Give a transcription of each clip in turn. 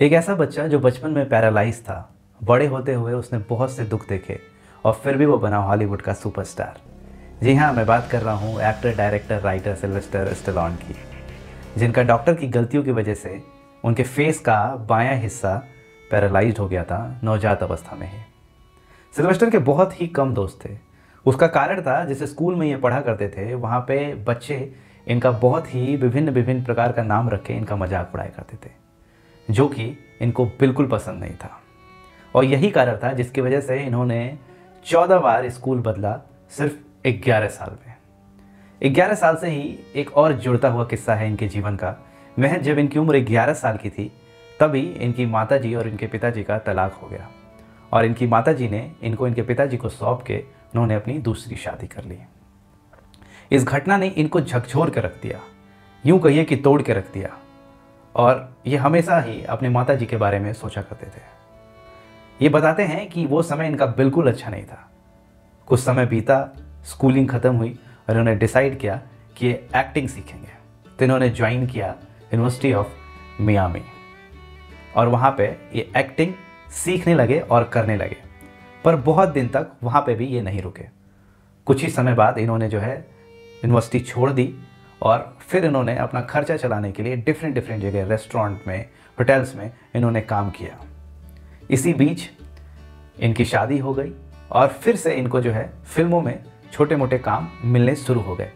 एक ऐसा बच्चा जो बचपन में पैरालाइज था, बड़े होते हुए उसने बहुत से दुख देखे और फिर भी वो बना हॉलीवुड का सुपरस्टार। जी हाँ, मैं बात कर रहा हूँ actor, director, writer Sylvester Stallone की, जिनका डॉक्टर की गलतियों की वजह से उनके फेस का बायां हिस्सा पैरालाइज्ड हो गया था नवजात अवस्था में ही। सिल्वेस्टर के बहुत ही कम दोस्त थे। उसका कारण था, जिस स्कूल में ये पढ़ा करते थे वहाँ पे बच्चे इनका बहुत ही विभिन्न विभिन्न प्रकार का नाम रख के इनका मजाक उड़ाया करते थे, जो कि इनको बिल्कुल पसंद नहीं था। और यही कारण था जिसकी वजह से इन्होंने 14 बार स्कूल बदला सिर्फ 11 साल में। 11 साल से ही एक और जुड़ता हुआ किस्सा है इनके जीवन का। महज जब इनकी उम्र 11 साल की थी तभी इनकी माताजी और इनके पिताजी का तलाक हो गया और इनकी माताजी ने इनको इनके पिताजी को सौंप के उन्होंने अपनी दूसरी शादी कर ली। इस घटना ने इनको झकझोर के रख दिया, यूं कहिए कि तोड़ के रख दिया। और ये हमेशा ही अपने माताजी के बारे में सोचा करते थे। ये बताते हैं कि वो समय इनका बिल्कुल अच्छा नहीं था। कुछ समय बीता, स्कूलिंग ख़त्म हुई और इन्होंने डिसाइड किया कि ये एक्टिंग सीखेंगे। तो इन्होंने ज्वाइन किया यूनिवर्सिटी ऑफ मियामी और वहाँ पे ये एक्टिंग सीखने लगे और करने लगे। पर बहुत दिन तक वहाँ पे भी ये नहीं रुके। कुछ ही समय बाद इन्होंने जो है यूनिवर्सिटी छोड़ दी और फिर इन्होंने अपना खर्चा चलाने के लिए डिफरेंट डिफरेंट जगह, रेस्टोरेंट में, होटल्स में इन्होंने काम किया। इसी बीच इनकी शादी हो गई और फिर से इनको जो है फिल्मों में छोटे मोटे काम मिलने शुरू हो गए,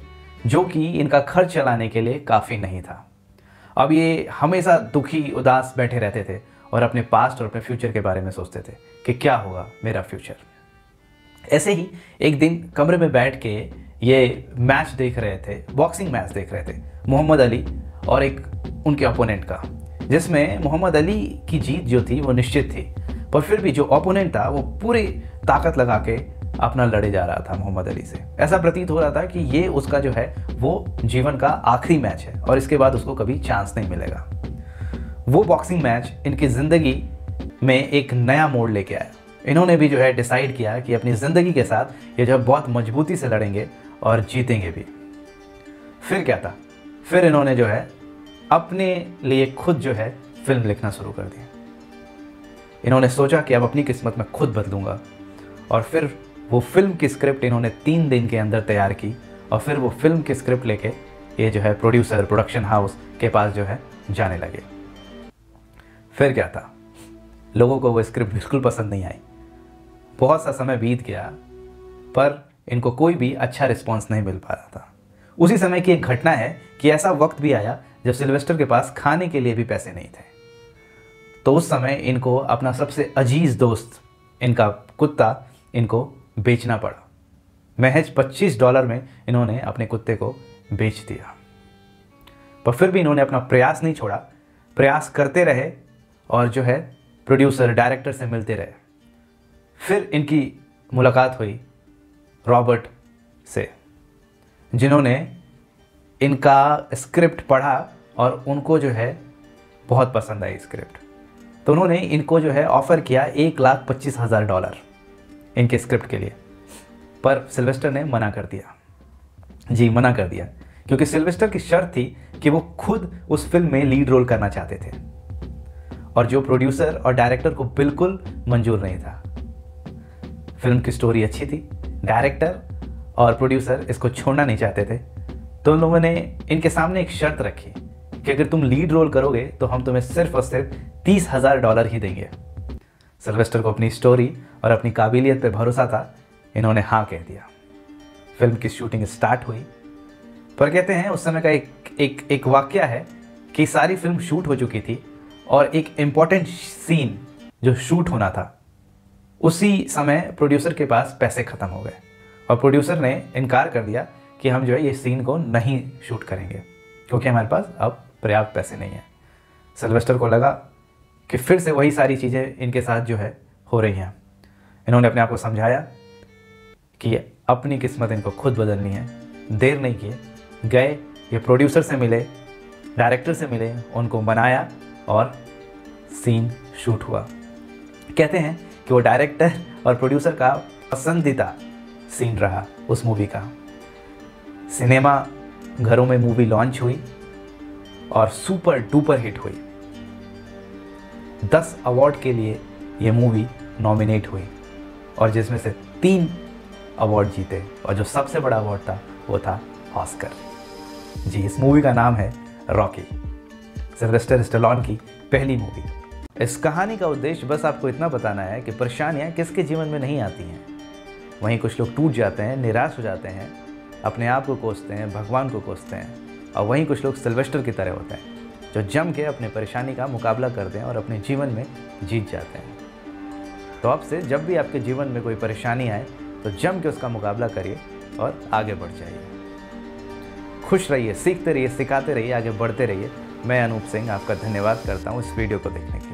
जो कि इनका खर्च चलाने के लिए काफ़ी नहीं था। अब ये हमेशा दुखी, उदास बैठे रहते थे और अपने पास्ट और अपने फ्यूचर के बारे में सोचते थे कि क्या होगा मेरा फ्यूचर। ऐसे ही एक दिन कमरे में बैठ के ये मैच देख रहे थे, बॉक्सिंग मैच देख रहे थे, मोहम्मद अली और एक उनके ओपोनेंट का, जिसमें मोहम्मद अली की जीत जो थी वो निश्चित थी। पर फिर भी जो ओपोनेंट था वो पूरी ताकत लगा के अपना लड़े जा रहा था मोहम्मद अली से। ऐसा प्रतीत हो रहा था कि ये उसका जो है वो जीवन का आखिरी मैच है और इसके बाद उसको कभी चांस नहीं मिलेगा। वो बॉक्सिंग मैच इनकी ज़िंदगी में एक नया मोड़ लेके आया। इन्होंने भी जो है डिसाइड किया कि अपनी ज़िंदगी के साथ ये जो है बहुत मजबूती से लड़ेंगे और जीतेंगे भी। फिर क्या था, फिर इन्होंने जो है अपने लिए खुद जो है फिल्म लिखना शुरू कर दी। इन्होंने सोचा कि अब अपनी किस्मत में खुद बदलूंगा और फिर वो फिल्म की स्क्रिप्ट इन्होंने 3 दिन के अंदर तैयार की और फिर वो फिल्म की स्क्रिप्ट लेके ये जो है प्रोड्यूसर, प्रोडक्शन हाउस के पास जो है जाने लगे। फिर क्या था, लोगों को वो स्क्रिप्ट बिल्कुल पसंद नहीं आई। बहुत सा समय बीत गया पर इनको कोई भी अच्छा रिस्पॉन्स नहीं मिल पा रहा था। उसी समय की एक घटना है कि ऐसा वक्त भी आया जब सिल्वेस्टर के पास खाने के लिए भी पैसे नहीं थे। तो उस समय इनको अपना सबसे अजीज दोस्त, इनका कुत्ता, इनको बेचना पड़ा। महज $25 में इन्होंने अपने कुत्ते को बेच दिया। पर फिर भी इन्होंने अपना प्रयास नहीं छोड़ा, प्रयास करते रहे और जो है प्रोड्यूसर, डायरेक्टर से मिलते रहे। फिर इनकी मुलाकात हुई रॉबर्ट से, जिन्होंने इनका स्क्रिप्ट पढ़ा और उनको जो है बहुत पसंद आई स्क्रिप्ट। तो उन्होंने इनको जो है ऑफ़र किया $1,25,000 इनके स्क्रिप्ट के लिए। पर सिल्वेस्टर ने मना कर दिया। जी, मना कर दिया, क्योंकि सिल्वेस्टर की शर्त थी कि वो खुद उस फिल्म में लीड रोल करना चाहते थे और जो प्रोड्यूसर और डायरेक्टर को बिल्कुल मंजूर नहीं था। फिल्म की स्टोरी अच्छी थी, डायरेक्टर और प्रोड्यूसर इसको छोड़ना नहीं चाहते थे। तो उन लोगों ने इनके सामने एक शर्त रखी कि अगर तुम लीड रोल करोगे तो हम तुम्हें सिर्फ और सिर्फ $30,000 ही देंगे। सिल्वेस्टर को अपनी स्टोरी और अपनी काबिलियत पे भरोसा था, इन्होंने हाँ कह दिया। फिल्म की शूटिंग स्टार्ट हुई। पर कहते हैं उस समय का एक वाकया है कि सारी फिल्म शूट हो चुकी थी और एक इम्पॉर्टेंट सीन जो शूट होना था, उसी समय प्रोड्यूसर के पास पैसे ख़त्म हो गए और प्रोड्यूसर ने इनकार कर दिया कि हम जो है ये सीन को नहीं शूट करेंगे क्योंकि हमारे पास अब पर्याप्त पैसे नहीं है। सिल्वेस्टर को लगा कि फिर से वही सारी चीज़ें इनके साथ जो है हो रही हैं। इन्होंने अपने आप को समझाया कि अपनी किस्मत इनको खुद बदलनी है। देर नहीं किए, गए, ये प्रोड्यूसर से मिले, डायरेक्टर से मिले, उनको बनाया और सीन शूट हुआ। कहते हैं कि वो डायरेक्टर और प्रोड्यूसर का पसंदीदा सीन रहा उस मूवी का। सिनेमा घरों में मूवी लॉन्च हुई और सुपर डुपर हिट हुई। 10 अवार्ड के लिए ये मूवी नॉमिनेट हुई और जिसमें से 3 अवार्ड जीते, और जो सबसे बड़ा अवार्ड था वो था ऑस्कर। जी, इस मूवी का नाम है रॉकी, सिल्वेस्टर स्टेलोन की पहली मूवी। इस कहानी का उद्देश्य बस आपको इतना बताना है कि परेशानियाँ किसके जीवन में नहीं आती हैं। वहीं कुछ लोग टूट जाते हैं, निराश हो जाते हैं, अपने आप को कोसते हैं, भगवान को कोसते हैं, और वहीं कुछ लोग सिल्वेस्टर की तरह होते हैं जो जम के अपने परेशानी का मुकाबला करते हैं और अपने जीवन में जीत जाते हैं। तो अब से जब भी आपके जीवन में कोई परेशानी आए तो जम के उसका मुकाबला करिए और आगे बढ़ जाइए। खुश रहिए, सीखते रहिए, सिखाते रहिए, आगे बढ़ते रहिए। मैं अनूप सिंह आपका धन्यवाद करता हूँ इस वीडियो को देखने के लिए।